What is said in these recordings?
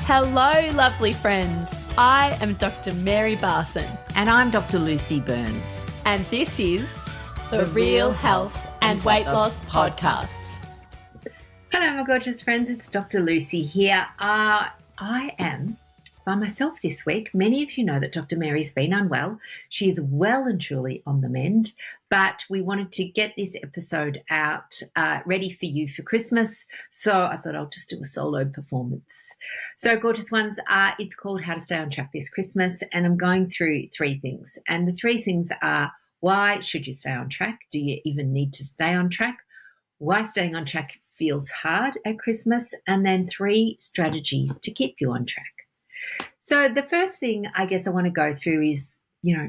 Hello, lovely friend. I am Dr. Mary Barson. And I'm Dr. Lucy Burns. And this is the Real Health and Weight Loss Podcast. Hello, my gorgeous friends. It's Dr. Lucy here. I am by myself this week. Many of you know that Dr. Mary's been unwell. She is well and truly on the mend, but we wanted to get this episode out ready for you for Christmas. So I thought I'll just do a solo performance. So gorgeous ones, it's called How to Stay on Track This Christmas, and I'm going through three things. And the three things are: why should you stay on track? Do you even need to stay on track? Why staying on track feels hard at Christmas? And then 3 strategies to keep you on track. So the first thing I guess I want to go through is,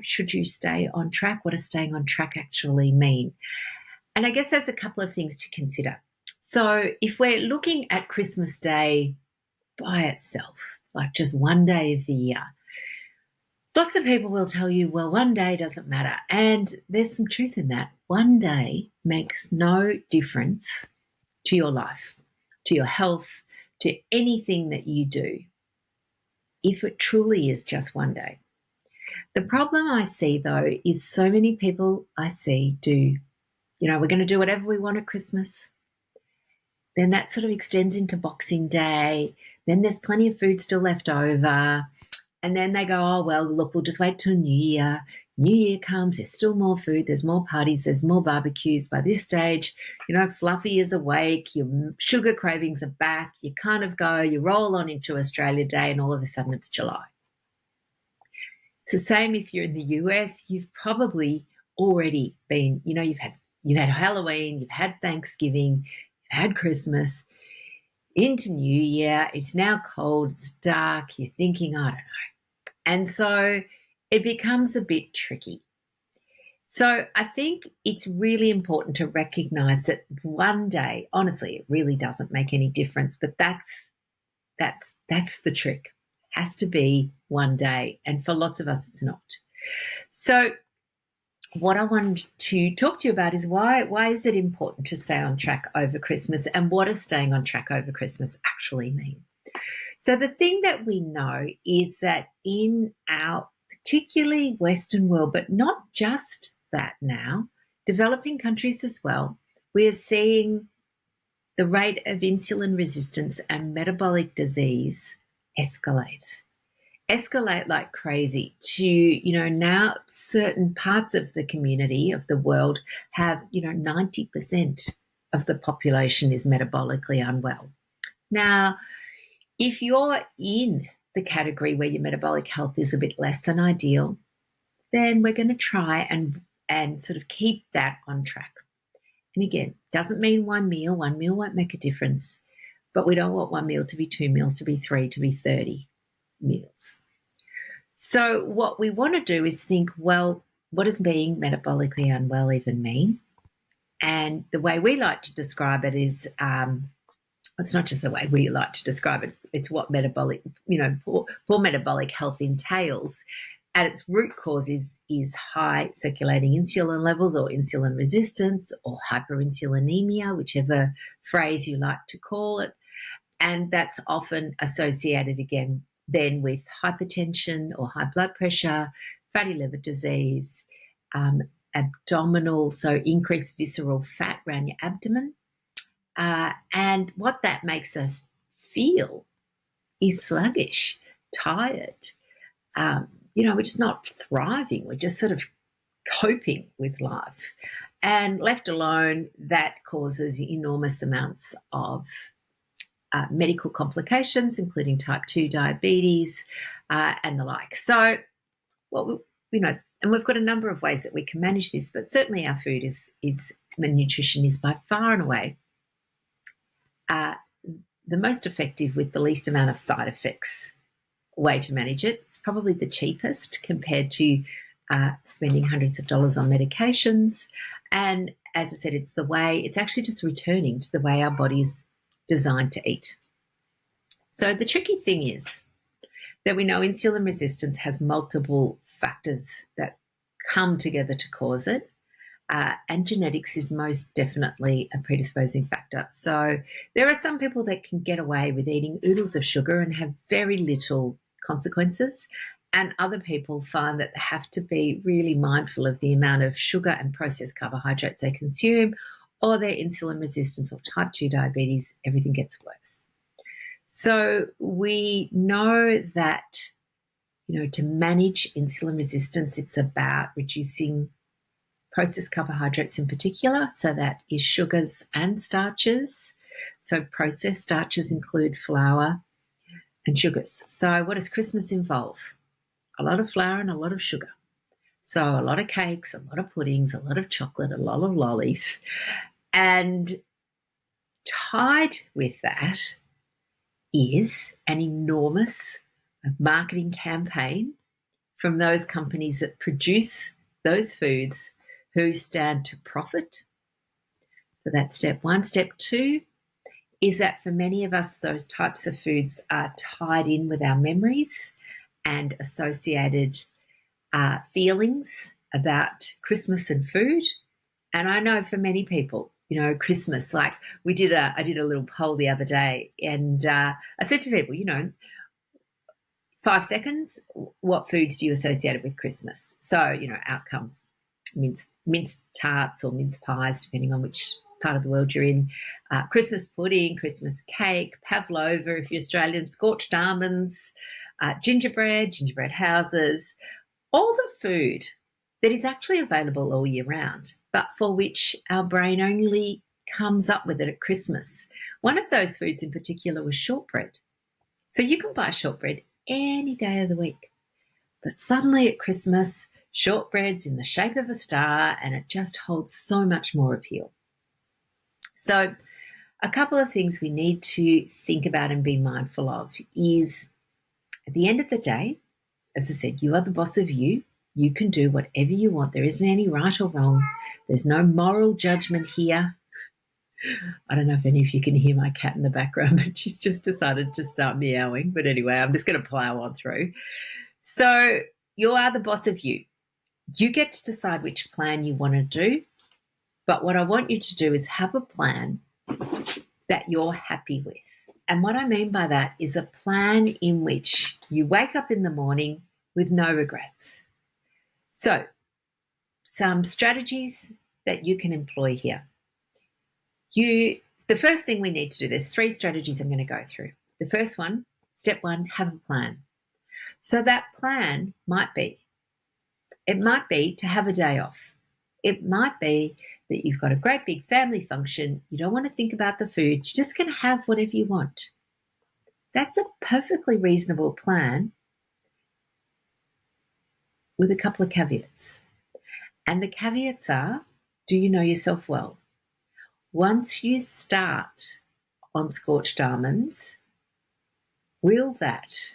should you stay on track? What does staying on track actually mean? And I guess there's a couple of things to consider. So if we're looking at Christmas Day by itself, like just one day of the year, lots of people will tell you, well, one day doesn't matter. And there's some truth in that. One day makes no difference to your life, to your health, to anything that you do, if it truly is just one day. The problem I see, though, is so many people I see do, we're going to do whatever we want at Christmas. Then that sort of extends into Boxing Day. Then there's plenty of food still left over. And then they go, oh, well, look, we'll just wait till New Year. New Year comes, there's still more food, there's more parties, there's more barbecues. By this stage, Fluffy is awake, your sugar cravings are back, you kind of go, you roll on into Australia Day, and all of a sudden it's July. It's the same if you're in the US. You've probably already been, you've had Halloween, you've had Thanksgiving, you've had Christmas, into New Year. It's now cold, it's dark, you're thinking, I don't know. And so it becomes a bit tricky. So I think it's really important to recognize that one day, honestly, it really doesn't make any difference, but that's the trick. It has to be one day, and for lots of us it's not. So what I wanted to talk to you about is why is it important to stay on track over Christmas, and what does staying on track over Christmas actually mean? So the thing that we know is that in our particularly Western world, but not just that now, developing countries as well, we are seeing the rate of insulin resistance and metabolic disease escalate like crazy to, now certain parts of the community of the world have, 90% of the population is metabolically unwell. Now, if you're in the category where your metabolic health is a bit less than ideal, then we're going to try and sort of keep that on track. And again, doesn't mean one meal won't make a difference, but we don't want one meal to be 2 meals, to be 3, to be 30 meals. So what we want to do is think, well, what does being metabolically unwell even mean? And the way we like to describe it is, it's not just the way we like to describe it, it's what metabolic, poor metabolic health entails. At its root cause is high circulating insulin levels, or insulin resistance, or hyperinsulinemia, whichever phrase you like to call it. And that's often associated again then with hypertension or high blood pressure, fatty liver disease, abdominal, so increased visceral fat around your abdomen. And what that makes us feel is sluggish, tired. We're just not thriving. We're just sort of coping with life. And left alone, that causes enormous amounts of medical complications, including type 2 diabetes and the like. So, and we've got a number of ways that we can manage this, but certainly our food nutrition is by far and away the most effective with the least amount of side effects way to manage it. It's probably the cheapest compared to spending hundreds of dollars on medications. And as I said, it's actually just returning to the way our body's designed to eat. So the tricky thing is that we know insulin resistance has multiple factors that come together to cause it. and genetics is most definitely a predisposing factor. So there are some people that can get away with eating oodles of sugar and have very little consequences, and other people find that they have to be really mindful of the amount of sugar and processed carbohydrates they consume, or their insulin resistance or type 2 diabetes, everything gets worse. So we know that, to manage insulin resistance, it's about reducing processed carbohydrates in particular. So that is sugars and starches. So processed starches include flour and sugars. So what does Christmas involve? A lot of flour and a lot of sugar. So a lot of cakes, a lot of puddings, a lot of chocolate, a lot of lollies. And tied with that is an enormous marketing campaign from those companies that produce those foods who stand to profit. So that's step one. Step two is that for many of us, those types of foods are tied in with our memories and associated feelings about Christmas and food. And I know for many people, Christmas, like I did a little poll the other day, and I said to people, 5 seconds, what foods do you associate with Christmas? So, outcomes, mince tarts or mince pies, depending on which part of the world you're in, Christmas pudding, Christmas cake, pavlova if you're Australian, scorched almonds, gingerbread houses, all the food that is actually available all year round, but for which our brain only comes up with it at Christmas. One of those foods in particular was shortbread. So you can buy shortbread any day of the week, but suddenly at Christmas, shortbread's in the shape of a star and it just holds so much more appeal. So a couple of things we need to think about and be mindful of is, at the end of the day, as I said, you are the boss of you. You can do whatever you want. There isn't any right or wrong. There's no moral judgment here. I don't know if any of you can hear my cat in the background, but she's just decided to start meowing. But anyway, I'm just going to plow on through. So you are the boss of you. You get to decide which plan you want to do. But what I want you to do is have a plan that you're happy with. And what I mean by that is a plan in which you wake up in the morning with no regrets. So, some strategies that you can employ here. The first thing we need to do, there's 3 strategies I'm going to go through. The first one, step 1, have a plan. So that plan might be to have a day off. It might be that you've got a great big family function. You don't want to think about the food. You're just going to have whatever you want. That's a perfectly reasonable plan with a couple of caveats. And the caveats are, do you know yourself well? Once you start on scorched almonds, will that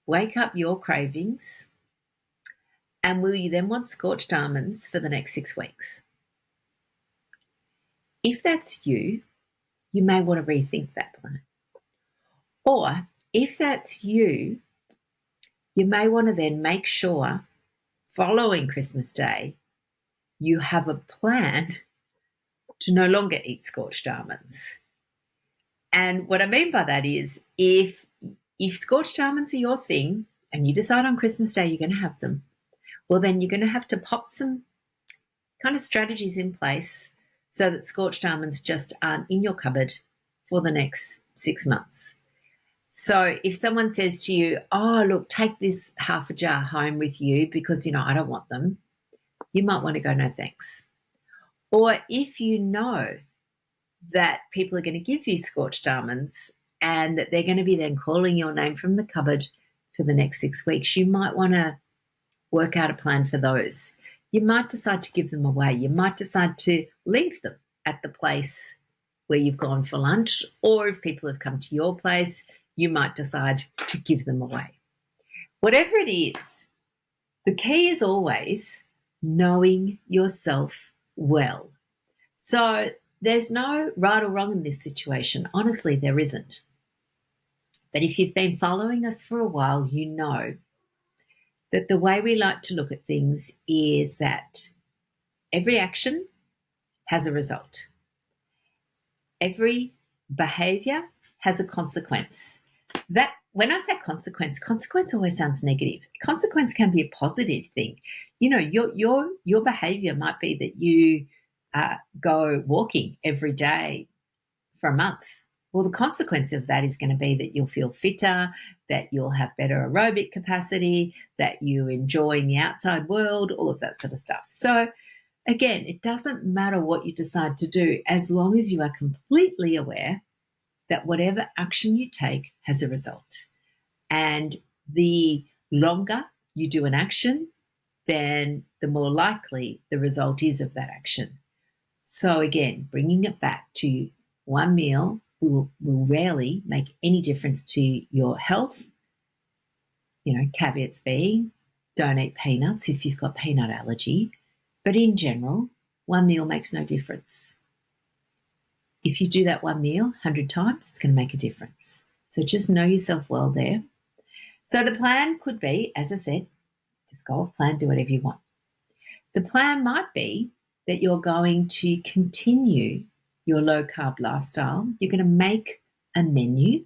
wake up your cravings? And will you then want scorched almonds for the next 6 weeks? If that's you, you may want to rethink that plan. Or if that's you may want to then make sure following Christmas Day, you have a plan to no longer eat scorched almonds. And what I mean by that is if scorched almonds are your thing and you decide on Christmas Day you're going to have them, well, then you're going to have to pop some kind of strategies in place so that scorched almonds just aren't in your cupboard for the next 6 months. So if someone says to you, oh, look, take this half a jar home with you because, I don't want them, you might want to go, no thanks. Or if you know that people are going to give you scorched almonds and that they're going to be then calling your name from the cupboard for the next 6 weeks, you might want to work out a plan for those. You might decide to give them away. You might decide to leave them at the place where you've gone for lunch, or if people have come to your place, you might decide to give them away. Whatever it is, the key is always knowing yourself well. So there's no right or wrong in this situation. Honestly, there isn't. But if you've been following us for a while, you know that the way we like to look at things is that Every action has a result. Every behavior has a consequence. That when I say consequence always sounds negative. Consequence can be a positive thing. You know, your behavior might be that you go walking every day for a month. Well, the consequence of that is going to be that you'll feel fitter, that you'll have better aerobic capacity, that you enjoy the outside world, all of that sort of stuff. So again, it doesn't matter what you decide to do as long as you are completely aware that whatever action you take has a result. And the longer you do an action, then the more likely the result is of that action. So again, bringing it back to one meal will rarely make any difference to your health. You know, caveats being, don't eat peanuts if you've got peanut allergy. But in general, one meal makes no difference. If you do that one meal 100 times, it's going to make a difference. So just know yourself well there. So the plan could be, as I said, just go off plan, do whatever you want. The plan might be that you're going to continue your low-carb lifestyle. You're going to make a menu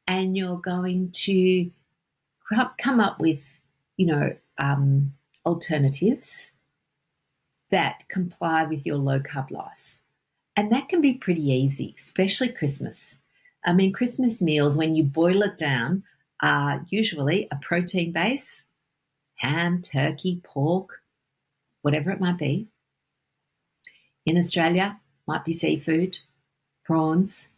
and you're going to come up with, alternatives that comply with your low-carb life. And that can be pretty easy, especially Christmas. I mean, Christmas meals, when you boil it down, are usually a protein base, ham, turkey, pork, whatever it might be. In Australia, might be seafood, prawns,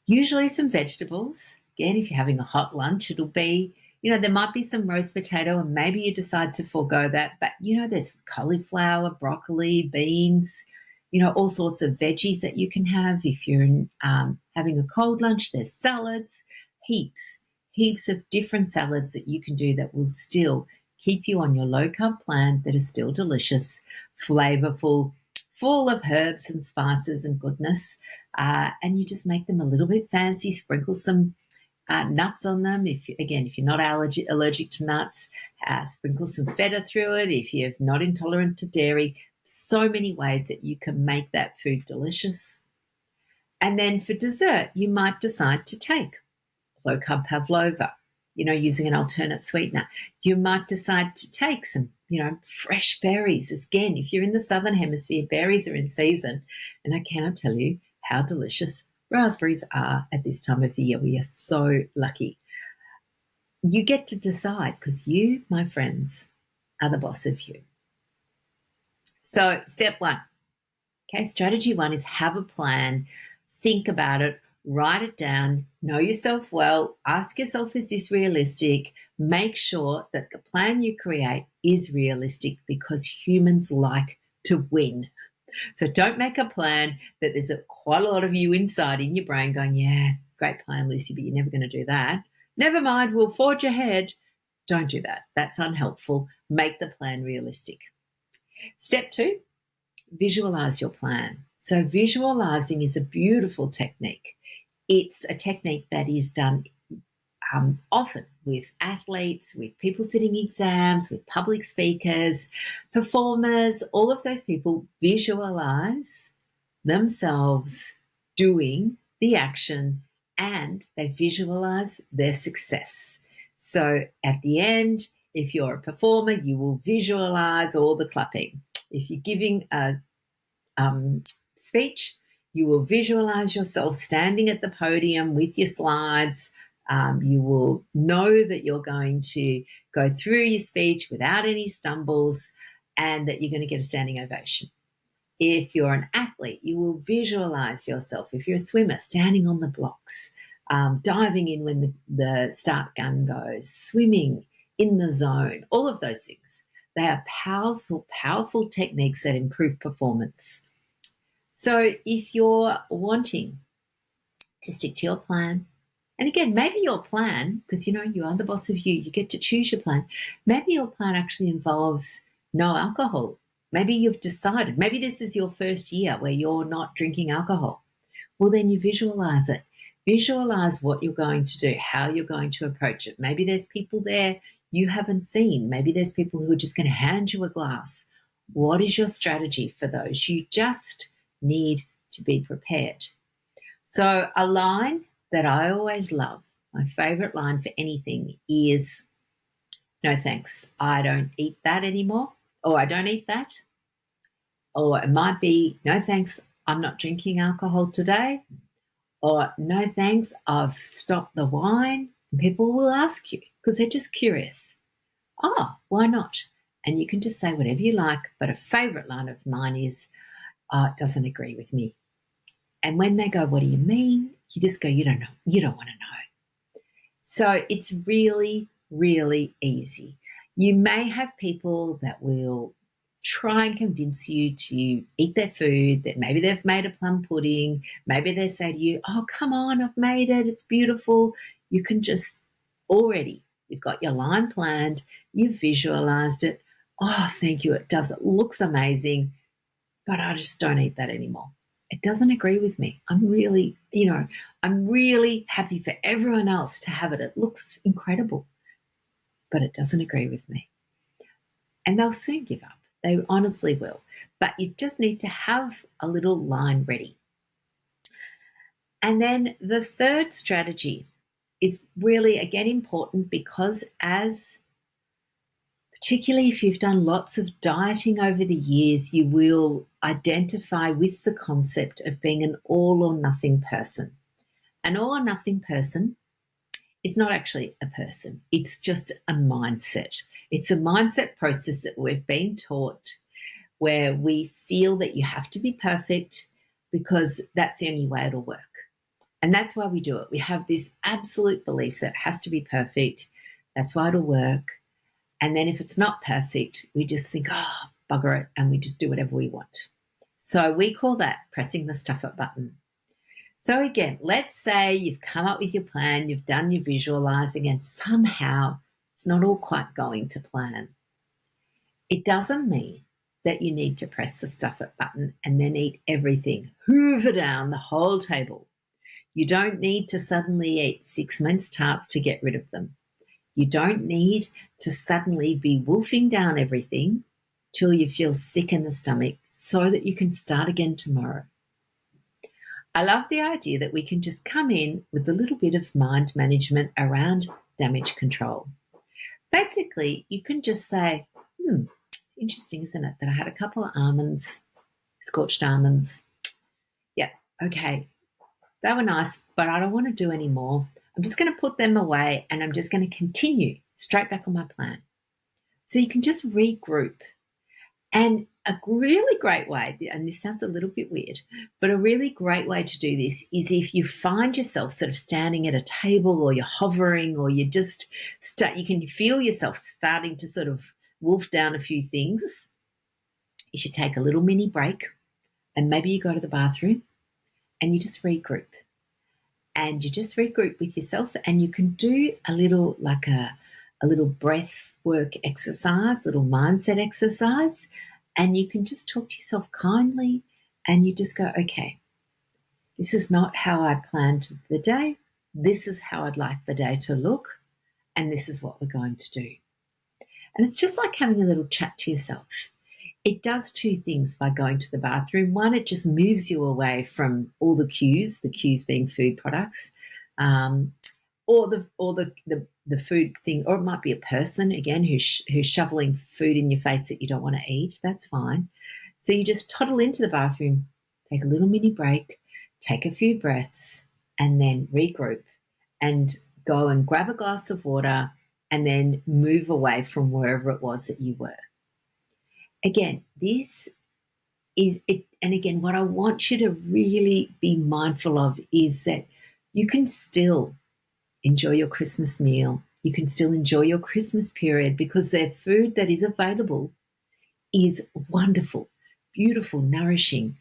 usually some vegetables. Again, if you're having a hot lunch, it'll be, there might be some roast potato and maybe you decide to forego that. But, there's cauliflower, broccoli, beans, all sorts of veggies that you can have. If you're having a cold lunch, there's salads, heaps of different salads that you can do that will still keep you on your low-carb plan, that are still delicious, flavorful, full of herbs and spices and goodness. And you just make them a little bit fancy, sprinkle some nuts on them. If you're not allergic to nuts, sprinkle some feta through it. If you're not intolerant to dairy, so many ways that you can make that food delicious. And then for dessert, you might decide to take low-carb pavlova, using an alternate sweetener. You might decide to take some, fresh berries. Again, if you're in the Southern Hemisphere, berries are in season. And I cannot tell you how delicious raspberries are at this time of the year. We are so lucky. You get to decide because you, my friends, are the boss of you. So step one, strategy one is have a plan, think about it, write it down, know yourself well, ask yourself, is this realistic? Make sure that the plan you create is realistic because humans like to win. So don't make a plan that there's quite a lot of you inside in your brain going, yeah, great plan, Lucy, but you're never going to do that. Never mind, we'll forge ahead. Don't do that. That's unhelpful. Make the plan realistic. Step two, visualize your plan. So visualizing is a beautiful technique. It's a technique that is done often with athletes, with people sitting exams, with public speakers, performers. All of those people visualize themselves doing the action and they visualize their success. So at the end, if you're a performer, you will visualize all the clapping. If you're giving a speech, you will visualize yourself standing at the podium with your slides. You will know that you're going to go through your speech without any stumbles and that you're going to get a standing ovation. If you're an athlete, you will visualize yourself, if you're a swimmer, standing on the blocks, diving in when the start gun goes, swimming in the zone, all of those things. They are powerful, powerful techniques that improve performance. So if you're wanting to stick to your plan, and again, maybe your plan, because you are the boss of you, you get to choose your plan. Maybe your plan actually involves no alcohol. Maybe you've decided, maybe this is your first year where you're not drinking alcohol. Well, then you visualize it. Visualize what you're going to do, how you're going to approach it. Maybe there's people there you haven't seen. Maybe there's people who are just going to hand you a glass What is your strategy for those? You just need to be prepared. So a line that I always love, my favourite line for anything is, no thanks, I don't eat that anymore, or I don't eat that. Or it might be, no thanks, I'm not drinking alcohol today. Or no thanks, I've stopped the wine. And people will ask you because they're just curious. Oh, why not? And you can just say whatever you like. But a favourite line of mine is, oh, it doesn't agree with me. And when they go, what do you mean? You just go, you don't know. You don't want to know. So it's really, really easy. You may have people that will try and convince you to eat their food, that maybe they've made a plum pudding. Maybe they say to you, oh, come on, I've made it. It's beautiful. You can just already, you've got your line planned. You've visualized it. Oh, thank you. It does. It looks amazing, but I just don't eat that anymore. It doesn't agree with me. I'm really happy for everyone else to have it. It looks incredible, but it doesn't agree with me. And they'll soon give up. They honestly will. But you just need to have a little line ready. And then the third strategy is really, again, important because particularly if you've done lots of dieting over the years, you will identify with the concept of being an all or nothing person. An all or nothing person is not actually a person. It's just a mindset. It's a mindset process that we've been taught where we feel that you have to be perfect because that's the only way it'll work. And that's why we do it. We have this absolute belief that it has to be perfect. That's why it'll work. And then if it's not perfect, we just think, oh, bugger it, and we just do whatever we want. So we call that pressing the stuff it button. So again, let's say you've come up with your plan, you've done your visualizing, and somehow it's not all quite going to plan. It doesn't mean that you need to press the stuff it button and then eat everything, hoover down the whole table. You don't need to suddenly eat 6 mince tarts to get rid of them. You don't need to suddenly be wolfing down everything till you feel sick in the stomach so that you can start again tomorrow. I love the idea that we can just come in with a little bit of mind management around damage control. Basically, you can just say, interesting, isn't it, that I had a couple of almonds, scorched almonds. Yeah, okay, they were nice, but I don't want to do any more. I'm just going to put them away and I'm just going to continue straight back on my plan. So you can just regroup. And a really great way, and this sounds a little bit weird, but a really great way to do this is if you find yourself sort of standing at a table or you're hovering or you just you can feel yourself starting to sort of wolf down a few things, you should take a little mini break and maybe you go to the bathroom and you just regroup. And you just regroup with yourself and you can do a little breath work exercise, little mindset exercise, and you can just talk to yourself kindly and you just go, okay, this is not how I planned the day. This is how I'd like the day to look, and this is what we're going to do. And it's just like having a little chat to yourself. It does two things by going to the bathroom. One, it just moves you away from all the cues being food products, or the food thing, or it might be a person, again, who's shoveling food in your face that you don't want to eat. That's fine. So you just toddle into the bathroom, take a little mini break, take a few breaths, and then regroup and go and grab a glass of water and then move away from wherever it was that you were. Again, this is it. And again, what I want you to really be mindful of is that you can still enjoy your Christmas meal. You can still enjoy your Christmas period because their food that is available is wonderful, beautiful, nourishing.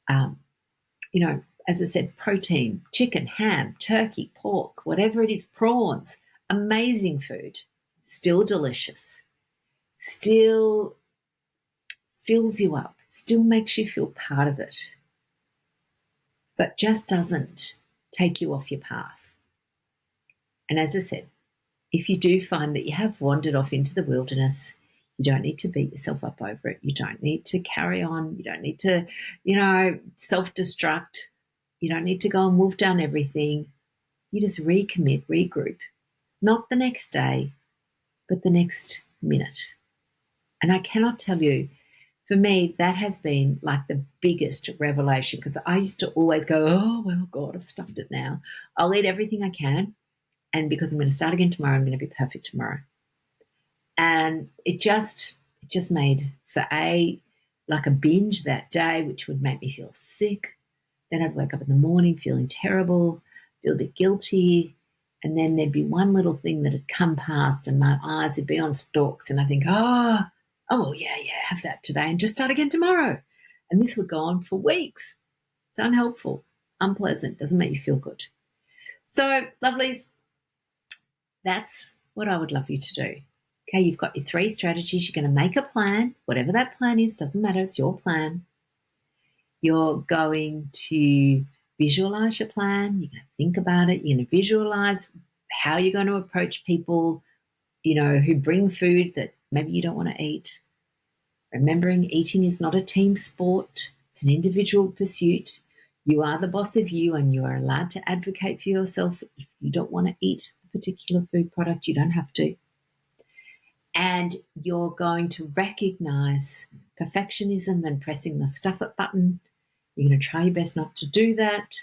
As I said, protein, chicken, ham, turkey, pork, whatever it is, prawns, amazing food, still delicious, still fills you up, still makes you feel part of it, but just doesn't take you off your path. And as I said, if you do find that you have wandered off into the wilderness, You don't need to beat yourself up over it. You don't need to carry on. You don't need to, self-destruct. You don't need to go and wolf down everything. You just recommit, regroup. Not the next day, but the next minute. And I cannot tell you, for me, that has been like the biggest revelation, because I used to always go, oh, well, God, I've stuffed it now. I'll eat everything I can. And because I'm going to start again tomorrow, I'm going to be perfect tomorrow. And it just made for like a binge that day, which would make me feel sick. Then I'd wake up in the morning feeling terrible, feel a bit guilty. And then there'd be one little thing that had come past and my eyes would be on stalks. And I think, oh, yeah, have that today and just start again tomorrow. And this would go on for weeks. It's unhelpful, unpleasant, doesn't make you feel good. So, lovelies, that's what I would love you to do. Okay, you've got your 3 strategies. You're going to make a plan. Whatever that plan is, doesn't matter. It's your plan. You're going to visualize your plan. You're going to think about it. You're going to visualize how you're going to approach people, who bring food that maybe you don't want to eat. Remembering eating is not a team sport. It's an individual pursuit. You are the boss of you, and you are allowed to advocate for yourself. If you don't want to eat a particular food product, you don't have to. And you're going to recognize perfectionism and pressing the stuff it button. You're going to try your best not to do that.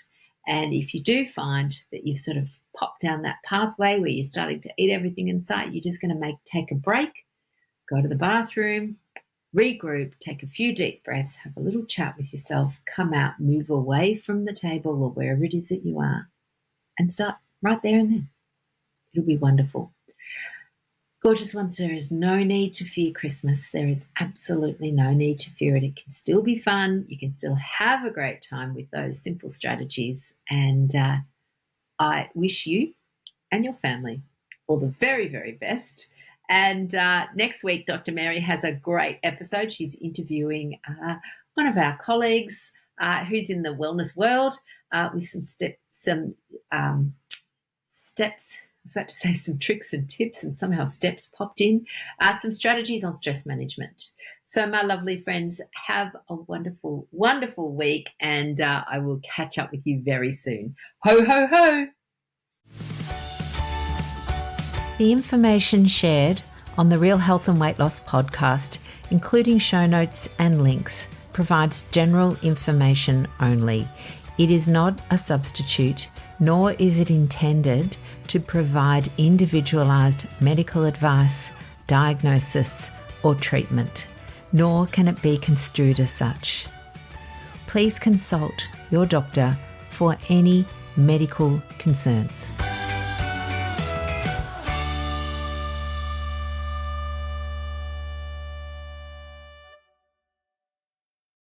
And if you do find that you've sort of popped down that pathway where you're starting to eat everything in sight, you're just going to take a break, go to the bathroom, regroup, take a few deep breaths, have a little chat with yourself, come out, move away from the table or wherever it is that you are, and start right there and then. It'll be wonderful. Gorgeous ones, there is no need to fear Christmas. There is absolutely no need to fear it. It can still be fun. You can still have a great time with those simple strategies. And I wish you and your family all the very, very best. And next week, Dr. Mary has a great episode. She's interviewing one of our colleagues who's in the wellness world with some steps. I was about to say some tricks and tips, and somehow steps popped in. Some strategies on stress management. So, my lovely friends, have a wonderful, wonderful week, and I will catch up with you very soon. Ho, ho, ho! The information shared on the Real Health and Weight Loss podcast, including show notes and links, provides general information only. It is not a substitute, nor is it intended to provide individualized medical advice, diagnosis, or treatment, nor can it be construed as such. Please consult your doctor for any medical concerns.